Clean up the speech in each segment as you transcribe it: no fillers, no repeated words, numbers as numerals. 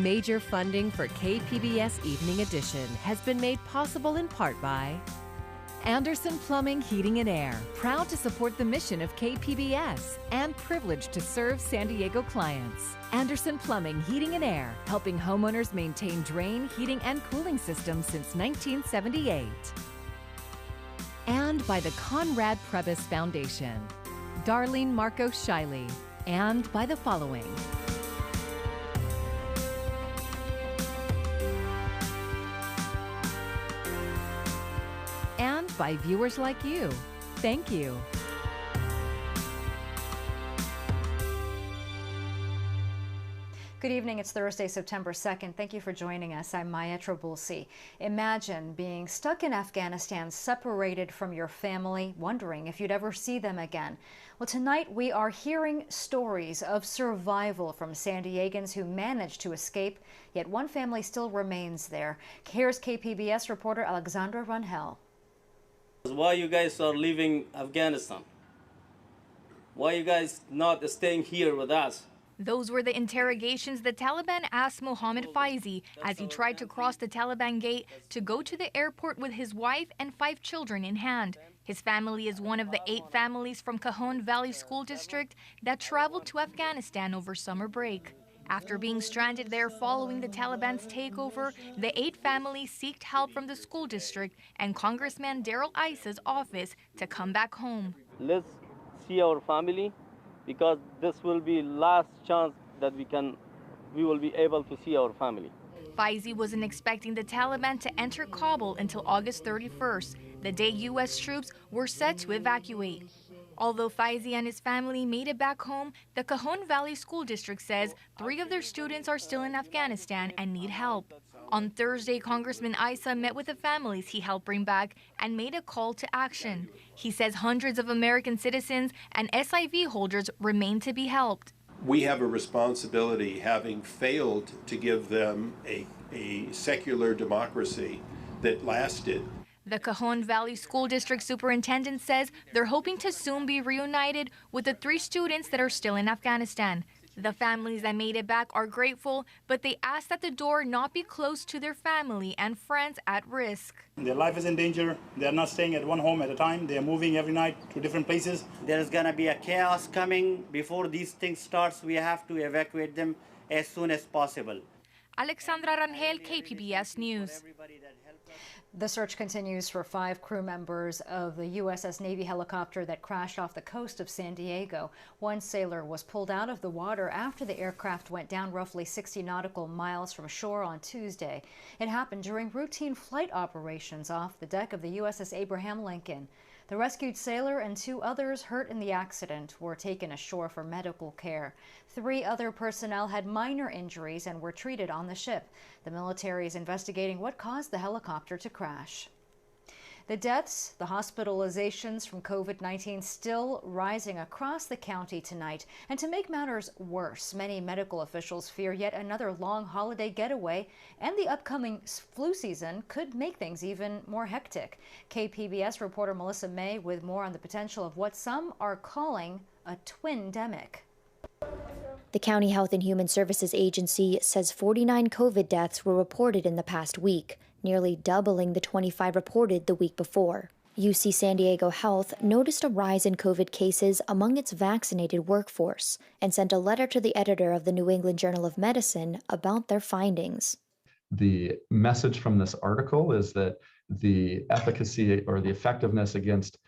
Major funding for KPBS Evening Edition has been made possible in part by Anderson Plumbing, Heating and Air, proud to support the mission of KPBS and privileged to serve San Diego clients. Anderson Plumbing, Heating and Air, helping homeowners maintain drain, heating, and cooling systems since 1978. And by the Conrad Prebys Foundation, Darlene Marcos Shiley, and by the following. And by viewers like you. Thank you. Good evening. It's Thursday, September 2nd. Thank you for joining us. I'm Maya Trabulsi. Imagine being stuck in Afghanistan, separated from your family, wondering if you'd ever see them again. Well, tonight we are hearing stories of survival from San Diegans who managed to escape, yet one family still remains there. Here's KPBS reporter Alexandra Rangel. Why you guys are leaving Afghanistan? Why you guys not staying here with us? Those were the interrogations the Taliban asked Mohammed Faizi as he tried to cross the Taliban gate to go to the airport with his wife and 5 children in hand. His family is one of the 8 families from Cajon Valley School District that traveled to Afghanistan over summer break. After being stranded there following the Taliban's takeover, the 8 families sought help from the school district and Congressman Daryl Issa's office to come back home. Let's see our family, because this will be last chance that we will be able to see our family. Faizi wasn't expecting the Taliban to enter Kabul until August 31st, the day U.S. troops were set to evacuate. Although Faizi and his family made it back home, the Cajon Valley School District says 3 of their students are still in Afghanistan and need help. On Thursday, Congressman Issa met with the families he helped bring back and made a call to action. He says hundreds of American citizens and SIV holders remain to be helped. We have a responsibility, having failed to give them a secular democracy that lasted. The Cajon Valley School District Superintendent says they're hoping to soon be reunited with the 3 students that are still in Afghanistan. The families that made it back are grateful, but they ask that the door not be closed to their family and friends at risk. Their life is in danger. They're not staying at one home at a time. They're moving every night to different places. There's going to be a chaos coming. Before these things starts, we have to evacuate them as soon as possible. Alexandra Rangel, KPBS News. The search continues for 5 crew members of the USS Navy helicopter that crashed off the coast of San Diego. One sailor was pulled out of the water after the aircraft went down roughly 60 nautical miles from shore on Tuesday. It happened during routine flight operations off the deck of the USS Abraham Lincoln. The rescued sailor and 2 others hurt in the accident were taken ashore for medical care. 3 other personnel had minor injuries and were treated on the ship. The military is investigating what caused the helicopter to crash. The deaths, the hospitalizations from COVID-19 still rising across the county tonight. And to make matters worse, many medical officials fear yet another long holiday getaway and the upcoming flu season could make things even more hectic. KPBS reporter Melissa May with more on the potential of what some are calling a twin-demic. The County Health and Human Services Agency says 49 COVID deaths were reported in the past week, nearly doubling the 25 reported the week before. UC San Diego Health noticed a rise in COVID cases among its vaccinated workforce and sent a letter to the editor of the New England Journal of Medicine about their findings. The message from this article is that the efficacy or the effectiveness against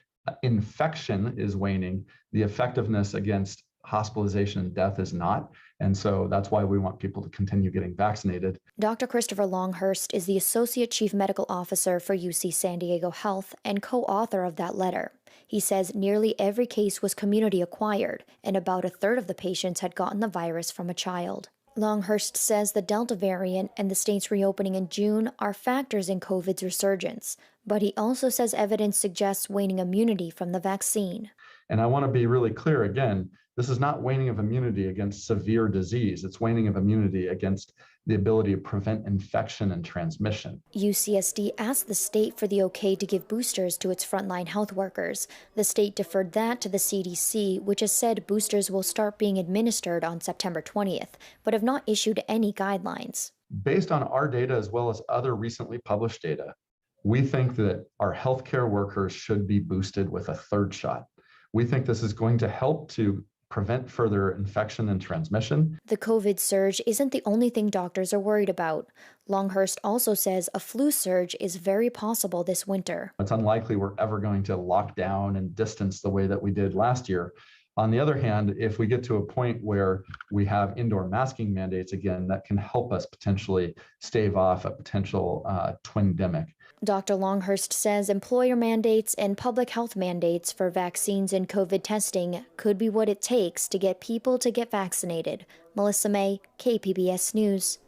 infection is waning. The effectiveness against hospitalization and death is not. And so that's why we want people to continue getting vaccinated. Dr. Christopher Longhurst is the Associate Chief Medical Officer for UC San Diego Health and co-author of that letter. He says nearly every case was community acquired, and about a third of the patients had gotten the virus from a child. Longhurst says the Delta variant and the state's reopening in June are factors in COVID's resurgence, but he also says evidence suggests waning immunity from the vaccine. And I want to be really clear again, this is not waning of immunity against severe disease. It's waning of immunity against the ability to prevent infection and transmission. UCSD asked the state for the okay to give boosters to its frontline health workers. The state deferred that to the CDC, which has said boosters will start being administered on September 20th, but have not issued any guidelines. Based on our data as well as other recently published data, we think that our healthcare workers should be boosted with a third shot. We think this is going to help to prevent further infection and transmission. The COVID surge isn't the only thing doctors are worried about. Longhurst also says a flu surge is very possible this winter. It's unlikely we're ever going to lock down and distance the way that we did last year. On the other hand, if we get to a point where we have indoor masking mandates again, that can help us potentially stave off a potential twindemic. Dr. Longhurst says employer mandates and public health mandates for vaccines and COVID testing could be what it takes to get people to get vaccinated. Melissa May, KPBS News.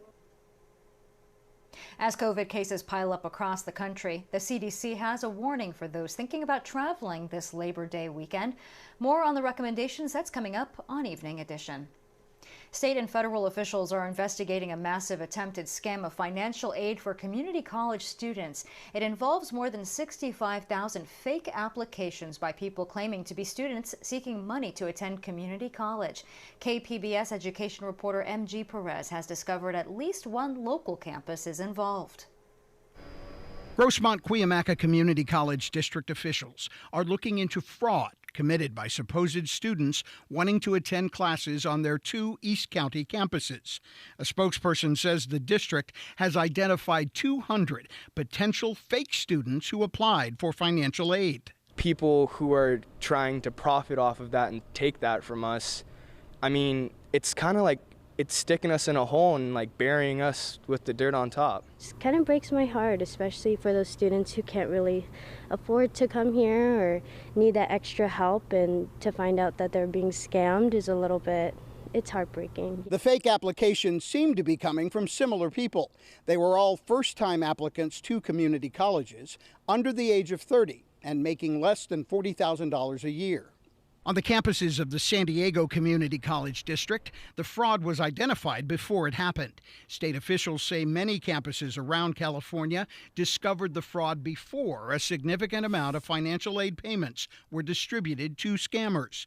As COVID cases pile up across the country, the CDC has a warning for those thinking about traveling this Labor Day weekend. More on the recommendations, that's coming up on Evening Edition. State and federal officials are investigating a massive attempted scam of financial aid for community college students. It involves more than 65,000 fake applications by people claiming to be students seeking money to attend community college. KPBS education reporter MG Perez has discovered at least one local campus is involved. Grossmont-Cuyamaca Community College district officials are looking into fraud committed by supposed students wanting to attend classes on their two East County campuses. A spokesperson says the district has identified 200 potential fake students who applied for financial aid. People who are trying to profit off of that and take that from us, I mean, it's kind of like it's sticking us in a hole and like burying us with the dirt on top. It kind of breaks my heart, especially for those students who can't really afford to come here or need that extra help, and to find out that they're being scammed is a little bit, it's heartbreaking. The fake applications seem to be coming from similar people. They were all first-time applicants to community colleges, under the age of 30 and making less than $40,000 a year. On the campuses of the San Diego Community College District, the fraud was identified before it happened. State officials say many campuses around California discovered the fraud before a significant amount of financial aid payments were distributed to scammers.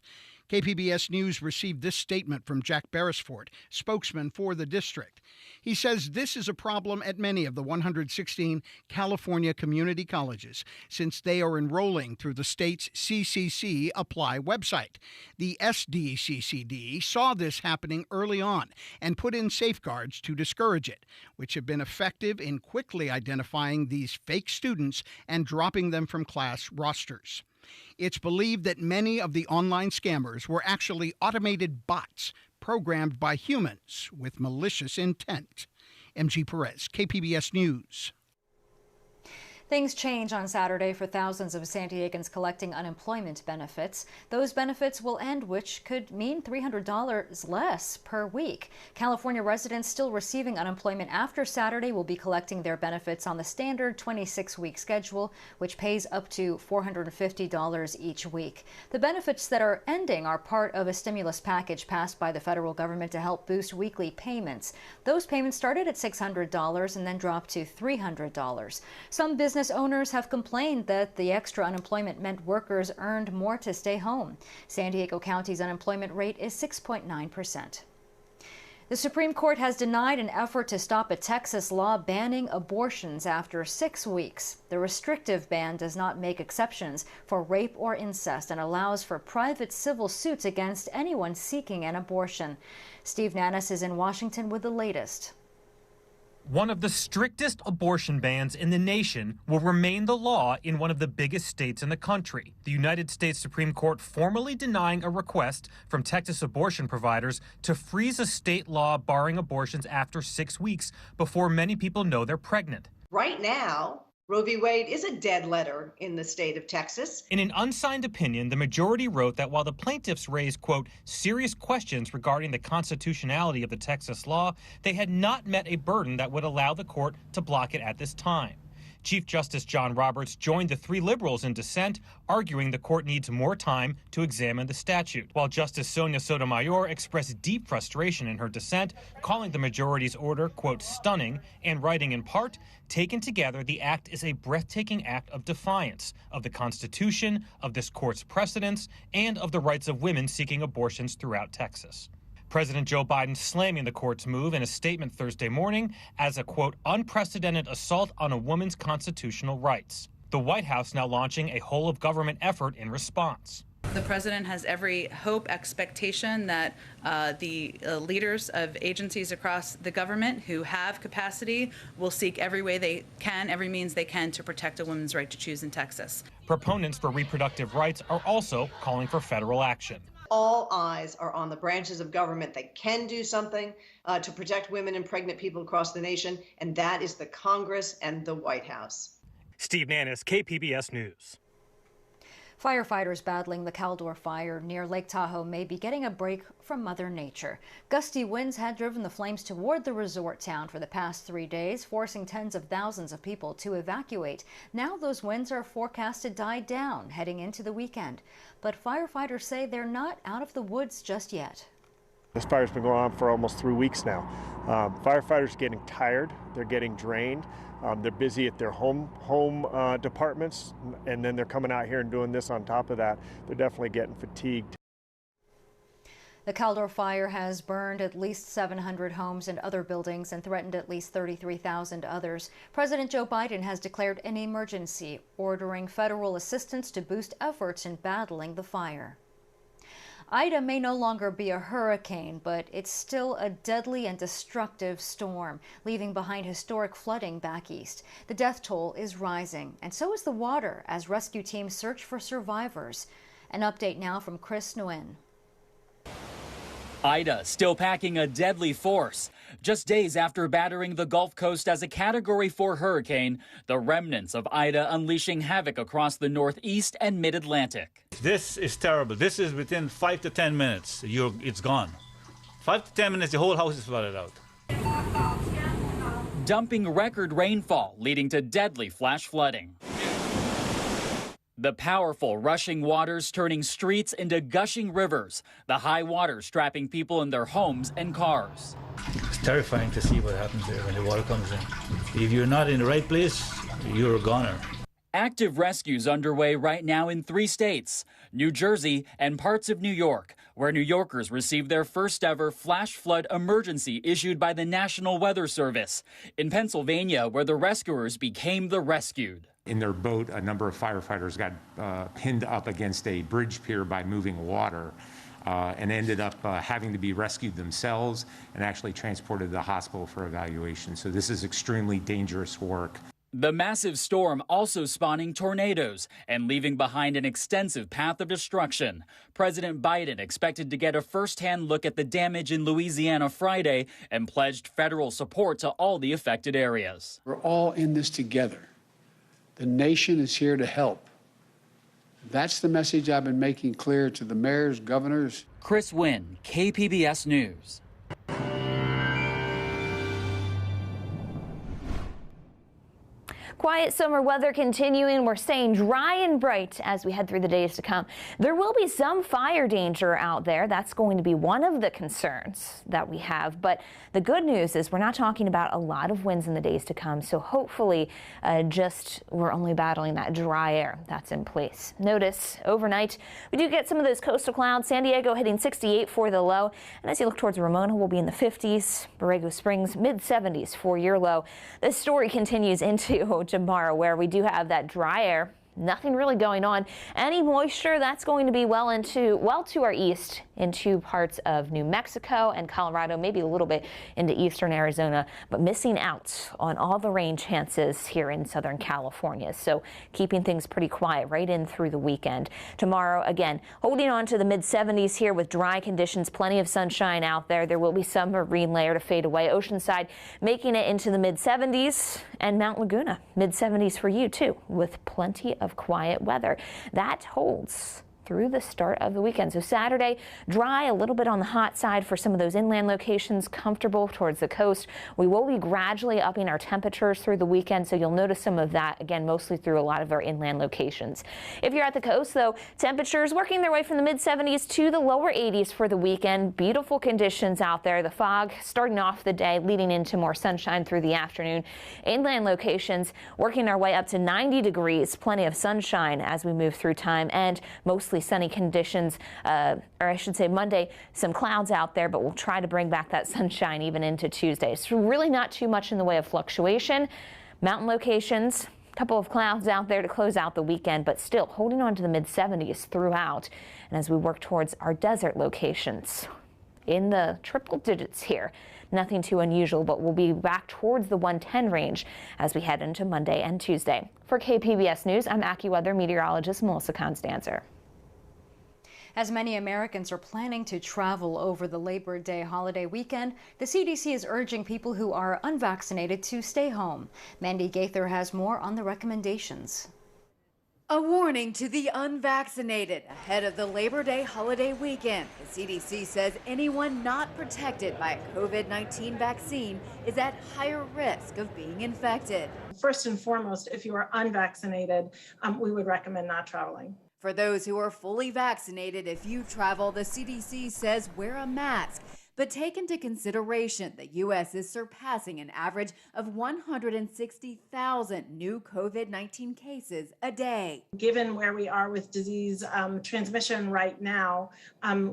KPBS News received this statement from Jack Beresford, spokesman for the district. He says this is a problem at many of the 116 California community colleges, since they are enrolling through the state's CCC Apply website. The SDCCD saw this happening early on and put in safeguards to discourage it, which have been effective in quickly identifying these fake students and dropping them from class rosters. It's believed that many of the online scammers were actually automated bots programmed by humans with malicious intent. MG Perez, KPBS News. Things change on Saturday for thousands of San Diegans collecting unemployment benefits. Those benefits will end, which could mean $300 less per week. California residents still receiving unemployment after Saturday will be collecting their benefits on the standard 26-week schedule, which pays up to $450 each week. The benefits that are ending are part of a stimulus package passed by the federal government to help boost weekly payments. Those payments started at $600 and then dropped to $300. Some business owners have complained that the extra unemployment meant workers earned more to stay home. San Diego County's unemployment rate is 6.9%. The Supreme Court has denied an effort to stop a Texas law banning abortions after 6 weeks. The restrictive ban does not make exceptions for rape or incest and allows for private civil suits against anyone seeking an abortion. Steve Nannis is in Washington with the latest. One of the strictest abortion bans in the nation will remain the law in one of the biggest states in the country. The United States Supreme Court formally denying a request from Texas abortion providers to freeze a state law barring abortions after 6 weeks before many people know they're pregnant. Right now, Roe v. Wade is a dead letter in the state of Texas. In an unsigned opinion, the majority wrote that while the plaintiffs raised, quote, serious questions regarding the constitutionality of the Texas law, they had not met a burden that would allow the court to block it at this time. Chief Justice John Roberts joined the 3 liberals in dissent, arguing the court needs more time to examine the statute, while Justice Sonia Sotomayor expressed deep frustration in her dissent, calling the majority's order, quote, stunning, and writing in part, taken together, the act is a breathtaking act of defiance of the Constitution, of this court's precedents, and of the rights of women seeking abortions throughout Texas. President Joe Biden slamming the court's move in a statement Thursday morning as a, quote, unprecedented assault on a woman's constitutional rights. The White House now launching a whole-of-government effort in response. The president has every hope, expectation that the leaders of agencies across the government who have capacity will seek every way they can, every means they can to protect a woman's right to choose in Texas. Proponents for reproductive rights are also calling for federal action. All eyes are on the branches of government that can do something to protect women and pregnant people across the nation, and that is the Congress and the White House. Steve Nannis, KPBS News. Firefighters battling the Caldor fire near Lake Tahoe may be getting a break from Mother Nature. Gusty winds had driven the flames toward the resort town for the past 3 days, forcing tens of thousands of people to evacuate. Now those winds are forecast to die down heading into the weekend. But firefighters say they're not out of the woods just yet. This fire's been going on for almost 3 weeks now. Firefighters are getting tired, they're getting drained. They're busy at their home departments, and then they're coming out here and doing this on top of that. They're definitely getting fatigued. The Caldor fire has burned at least 700 homes and other buildings and threatened at least 33,000 others. President Joe Biden has declared an emergency, ordering federal assistance to boost efforts in battling the fire. Ida may no longer be a hurricane, but it's still a deadly and destructive storm, leaving behind historic flooding back east. The death toll is rising, and so is the water as rescue teams search for survivors. An update now from Chris Nguyen. Ida still packing a deadly force. Just days after battering the Gulf Coast as a Category 4 hurricane, the remnants of Ida unleashing havoc across the Northeast and Mid-Atlantic. This is terrible. This is within 5 to 10 minutes. It's gone. 5 to 10 minutes, the whole house is flooded out. Dumping record rainfall, leading to deadly flash flooding. The powerful rushing waters turning streets into gushing rivers, the high waters trapping people in their homes and cars. It's terrifying to see what happens there when the water comes in. If you're not in the right place, you're a goner. Active rescues underway right now in 3 states, New Jersey and parts of New York, where New Yorkers received their first ever flash flood emergency issued by the National Weather Service. In Pennsylvania, where the rescuers became the rescued. In their boat, a number of firefighters got pinned up against a bridge pier by moving water and ended up having to be rescued themselves and actually transported to the hospital for evaluation. So this is extremely dangerous work. The massive storm also spawning tornadoes and leaving behind an extensive path of destruction. President Biden expected to get a first-hand look at the damage in Louisiana Friday and pledged federal support to all the affected areas. We're all in this together. The nation is here to help. That's the message I've been making clear to the mayors, governors. Chris Nguyen, KPBS News. Quiet summer weather continuing. We're staying dry and bright as we head through the days to come. There will be some fire danger out there. That's going to be one of the concerns that we have. But the good news is we're not talking about a lot of winds in the days to come. So hopefully we're only battling that dry air that's in place. Notice overnight we do get some of those coastal clouds. San Diego hitting 68 for the low. And as you look towards Ramona, we'll be in the 50s. Borrego Springs mid 70s for your low. This story continues into tomorrow, where we do have that dry air. Nothing really going on. Any moisture, that's going to be well to our east into parts of New Mexico and Colorado, maybe a little bit into eastern Arizona, but missing out on all the rain chances here in Southern California. So keeping things pretty quiet right in through the weekend. Tomorrow, again, holding on to the mid 70s here with dry conditions, plenty of sunshine out there. There will be some marine layer to fade away. Oceanside making it into the mid 70s, and Mount Laguna mid 70s for you too, with plenty of quiet weather. That holds through the start of the weekend. So Saturday, dry, a little bit on the hot side for some of those inland locations, comfortable towards the coast. We will be gradually upping our temperatures through the weekend, so you'll notice some of that, again, mostly through a lot of our inland locations. If you're at the coast, though, temperatures working their way from the mid-70s to the lower 80s for the weekend. Beautiful conditions out there. The fog starting off the day, leading into more sunshine through the afternoon. Inland locations working our way up to 90 degrees. Plenty of sunshine as we move through time, and mostly sunny conditions, or I should say Monday, some clouds out there, but we'll try to bring back that sunshine even into Tuesday. So really not too much in the way of fluctuation. Mountain locations, a couple of clouds out there to close out the weekend, but still holding on to the mid-70s throughout. And as we work towards our desert locations, in the triple digits here. Nothing too unusual, but we'll be back towards the 110 range as we head into Monday and Tuesday. For KPBS News, I'm AccuWeather meteorologist Melissa Constanzer. As many Americans are planning to travel over the Labor Day holiday weekend, the CDC is urging people who are unvaccinated to stay home. Mandy Gaither has more on the recommendations. A warning to the unvaccinated ahead of the Labor Day holiday weekend. The CDC says anyone not protected by a COVID-19 vaccine is at higher risk of being infected. First and foremost, if you are unvaccinated, we would recommend not traveling. For those who are fully vaccinated, if you travel, the CDC says wear a mask. But take into consideration the U.S. is surpassing an average of 160,000 new COVID-19 cases a day. Given where we are with disease transmission right now,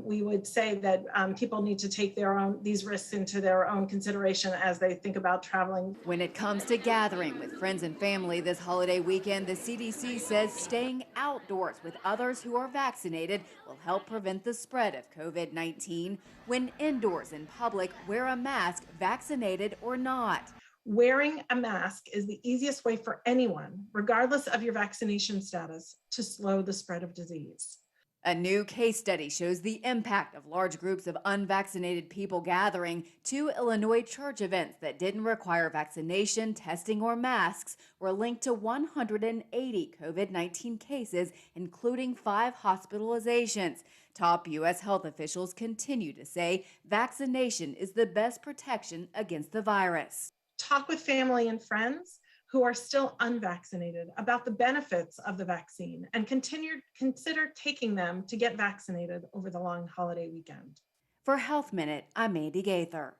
we would say that people need to take these risks into their own consideration as they think about traveling. When it comes to gathering with friends and family this holiday weekend, the CDC says staying outdoors with others who are vaccinated will help prevent the spread of COVID-19. When indoors in public, wear a mask, vaccinated or not. Wearing a mask is the easiest way for anyone, regardless of your vaccination status, to slow the spread of disease. A new case study shows the impact of large groups of unvaccinated people gathering. 2 Illinois church events that didn't require vaccination, testing, or masks were linked to 180 COVID-19 cases, including 5 hospitalizations. Top U.S. health officials continue to say vaccination is the best protection against the virus. Talk with family and friends who are still unvaccinated about the benefits of the vaccine and consider taking them to get vaccinated over the long holiday weekend. For Health Minute, I'm Mandy Gaither.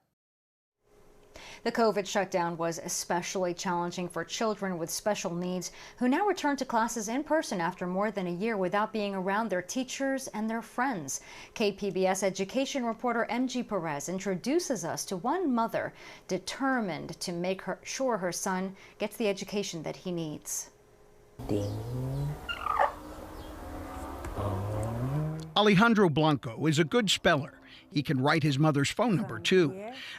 The COVID shutdown was especially challenging for children with special needs who now return to classes in person after more than a year without being around their teachers and their friends. KPBS education reporter MG Perez introduces us to one mother determined to make sure her son gets the education that he needs. Alejandro Blanco is a good speller. He can write his mother's phone number, too.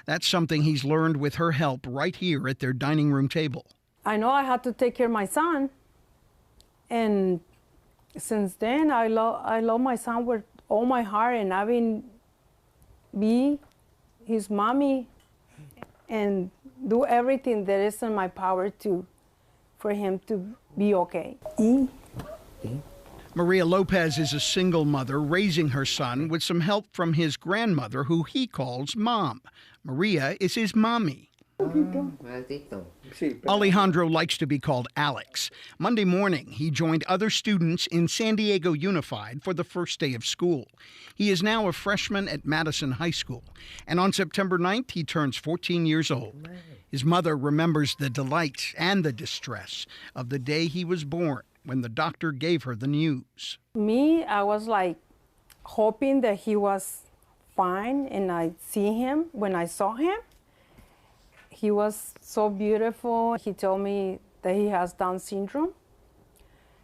That's something he's learned with her help right here at their dining room table. I know I had to take care of my son. And since then, I love my son with all my heart, and I've been his mommy and do everything that is in my power for him to be okay. Maria Lopez is a single mother raising her son with some help from his grandmother, who he calls Mom. Maria is his mommy. Alejandro likes to be called Alex. Monday morning, he joined other students in San Diego Unified for the first day of school. He is now a freshman at Madison High School, and on September 9th, he turns 14 years old. His mother remembers the delight and the distress of the day he was born, when the doctor gave her the news. Me, I was like hoping that he was fine, and I see him. When I saw him, he was so beautiful. He told me that he has Down syndrome.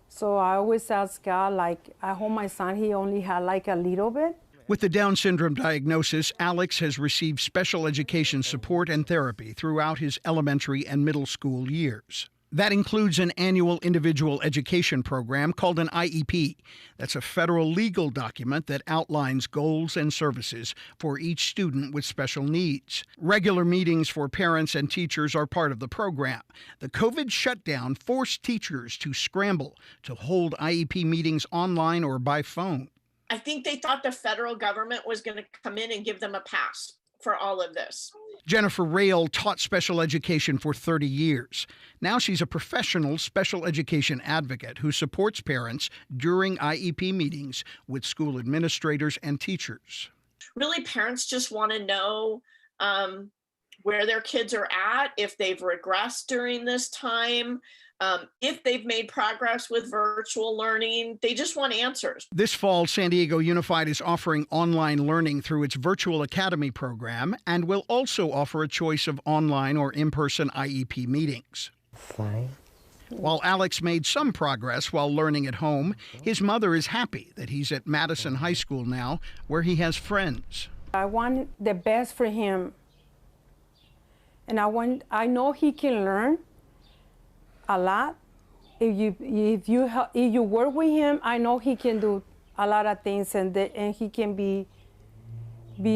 So I always ask God, like, I hope my son, he only had like a little bit. With the Down syndrome diagnosis, Alex has received special education support and therapy throughout his elementary and middle school years. That includes an annual individual education program called an IEP. That's a federal legal document that outlines goals and services for each student with special needs. Regular meetings for parents and teachers are part of the program. The COVID shutdown forced teachers to scramble to hold IEP meetings online or by phone. I think they thought the federal government was going to come in and give them a pass for all of this. Jennifer Rail taught special education for 30 years. Now she's a professional special education advocate who supports parents during IEP meetings with school administrators and teachers. Really, parents just want to know where their kids are at, if they've regressed during this time, if they've made progress with virtual learning. They just want answers. This fall, San Diego Unified is offering online learning through its Virtual Academy program and will also offer a choice of online or in-person IEP meetings. Fine. While Alex made some progress while learning at home, his mother is happy that he's at Madison High School now, where he has friends. I want the best for him. And I know he can learn a lot. If you work with him, I know he can do a lot of things, and he can be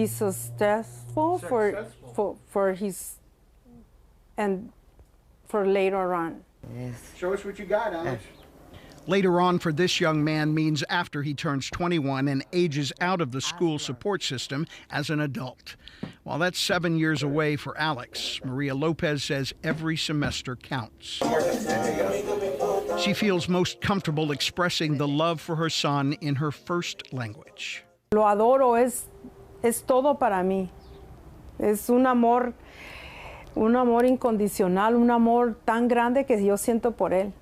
successful for his and for later on. Yes. Show us what you got, Alex. Later on for this young man means after he turns 21 and ages out of the school support system as an adult. While that's 7 years away for Alex, Maria Lopez says every semester counts. She feels most comfortable expressing the love for her son in her first language. Lo adoro, es todo para mí. Es un amor incondicional, un amor tan grande que yo siento por él.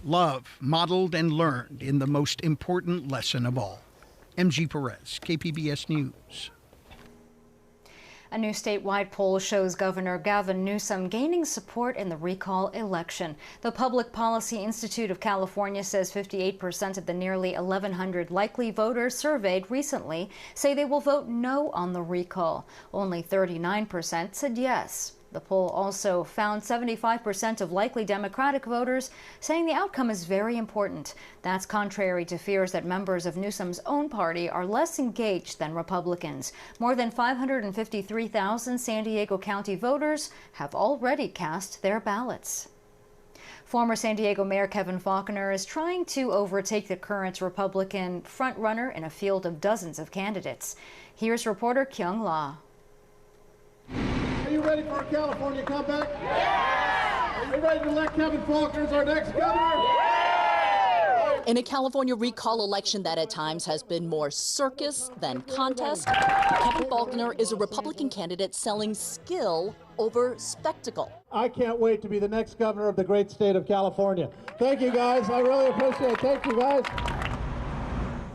Love modeled and learned in the most important lesson of all. MG Perez, KPBS News. A new statewide poll shows Governor Gavin Newsom gaining support in the recall election. The Public Policy Institute of California says 58% of the nearly 1,100 likely voters surveyed recently say they will vote no on the recall. Only 39% said yes. The poll also found 75% of likely Democratic voters saying the outcome is very important. That's contrary to fears that members of Newsom's own party are less engaged than Republicans. More than 553,000 San Diego County voters have already cast their ballots. Former San Diego Mayor Kevin Faulconer is trying to overtake the current Republican frontrunner in a field of dozens of candidates. Here's reporter Kyung La. Are you ready for a California comeback? Yeah! Are you ready to elect Kevin Faulconer as our next governor? Yeah! In a California recall election that at times has been more circus than contest, Kevin Faulconer is a Republican candidate selling skill over spectacle. I can't wait to be the next governor of the great state of California. Thank you, guys. I really appreciate it. Thank you, guys.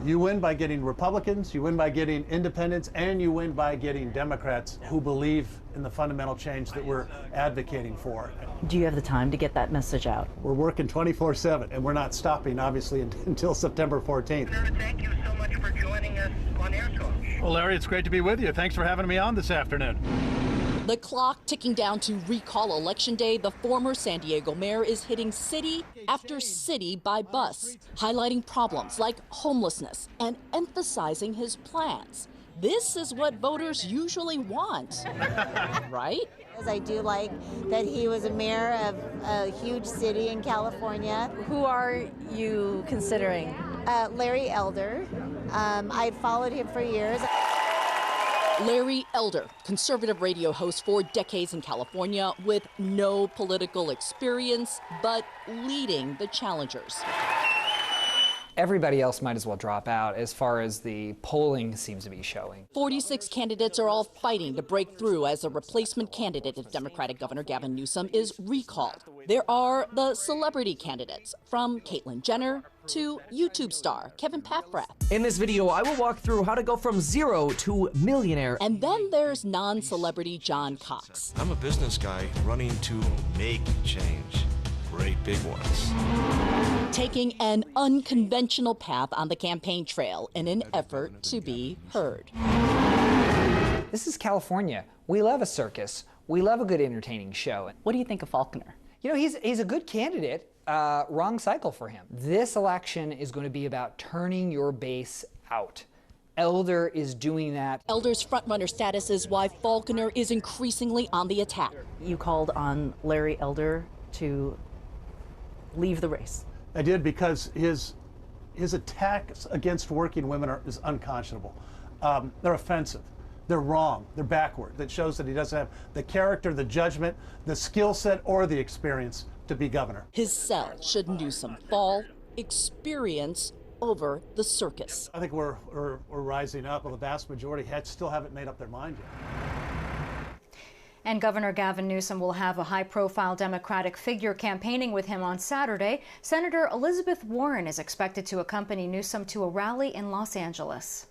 You win by getting Republicans, you win by getting independents, and you win by getting Democrats who believe in the fundamental change that we're advocating for. Do you have the time to get that message out? We're working 24/7, and we're not stopping, obviously, until September 14th. Thank you so much for joining us on Air Talk. Well, Larry, it's great to be with you. Thanks for having me on this afternoon. The clock ticking down to recall election day, the former San Diego mayor is hitting city after city by bus, highlighting problems like homelessness and emphasizing his plans. This is what voters usually want, right? I do like that he was a mayor of a huge city in California. Who are you considering? Larry Elder. I've followed him for years. Larry Elder, conservative radio host for decades in California with no political experience, but leading the challengers. Everybody else might as well drop out as far as the polling seems to be showing. 46 candidates are all fighting to break through as a replacement candidate if Democratic Governor Gavin Newsom is recalled. There are the celebrity candidates, from Caitlyn Jenner to YouTube star Kevin Paffrath. In this video, I will walk through how to go from zero to millionaire. And then there's non-celebrity John Cox. I'm a business guy running to make change. Great big ones. Taking an unconventional path on the campaign trail in an effort to be heard. This is California. We love a circus. We love a good entertaining show. What do you think of Faulconer? You know, he's a good candidate. Wrong cycle for him. This election is going to be about turning your base out. Elder is doing that. Elder's frontrunner status is why Faulconer is increasingly on the attack. You called on Larry Elder to leave the race. I did, because his attacks against working women is unconscionable. They're offensive. They're wrong. They're backward. That shows that he doesn't have the character, the judgment, the skill set, or the experience to be governor. His cell should Newsom fall, experience over the circus. I think we're rising up. Well, the vast majority still haven't made up their mind yet. And Governor Gavin Newsom will have a high-profile Democratic figure campaigning with him on Saturday. Senator Elizabeth Warren is expected to accompany Newsom to a rally in Los Angeles.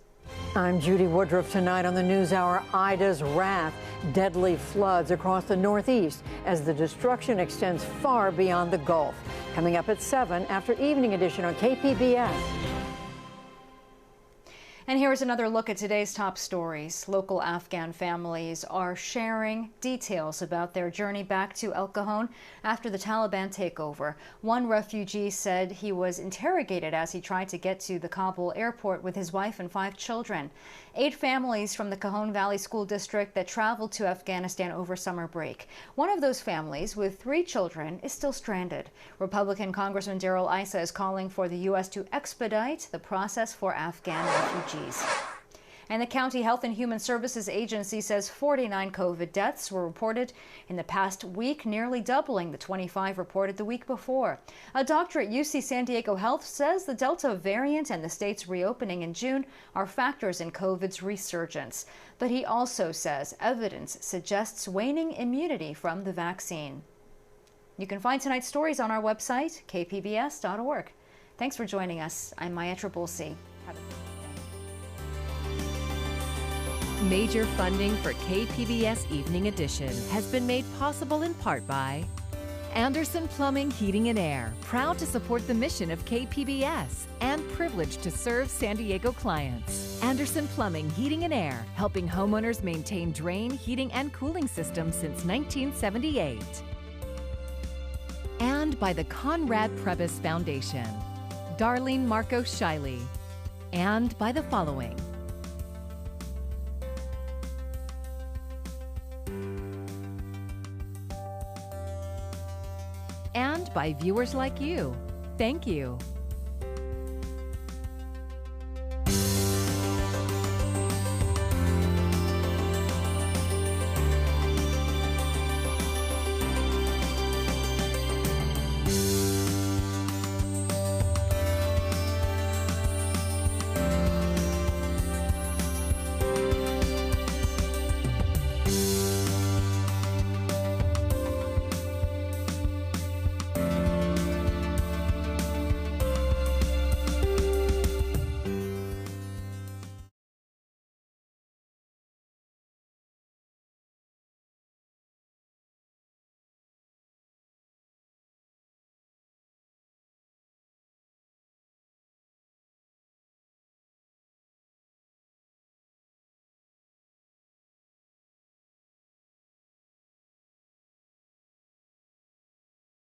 I'm Judy Woodruff. Tonight on the NewsHour, Ida's wrath, deadly floods across the Northeast as the destruction extends far beyond the Gulf. Coming up at 7 after Evening Edition on KPBS. And here's another look at today's top stories. Local Afghan families are sharing details about their journey back to El Cajon after the Taliban takeover. One refugee said he was interrogated as he tried to get to the Kabul airport with his wife and 5 children. 8 families from the Cajon Valley School District that traveled to Afghanistan over summer break. One of those families, with 3 children, is still stranded. Republican Congressman Darrell Issa is calling for the U.S. to expedite the process for Afghan refugees. And the County Health and Human Services Agency says 49 COVID deaths were reported in the past week, nearly doubling the 25 reported the week before. A doctor at UC San Diego Health says the Delta variant and the state's reopening in June are factors in COVID's resurgence. But he also says evidence suggests waning immunity from the vaccine. You can find tonight's stories on our website, kpbs.org. Thanks for joining us. I'm Maya Trabulsi. Major funding for KPBS Evening Edition has been made possible in part by Anderson Plumbing, Heating and Air, proud to support the mission of KPBS and privileged to serve San Diego clients. Anderson Plumbing, Heating and Air, helping homeowners maintain drain, heating, and cooling systems since 1978. And by the Conrad Prebys Foundation, Darlene Marco Shiley, and by the following. And by viewers like you. Thank you.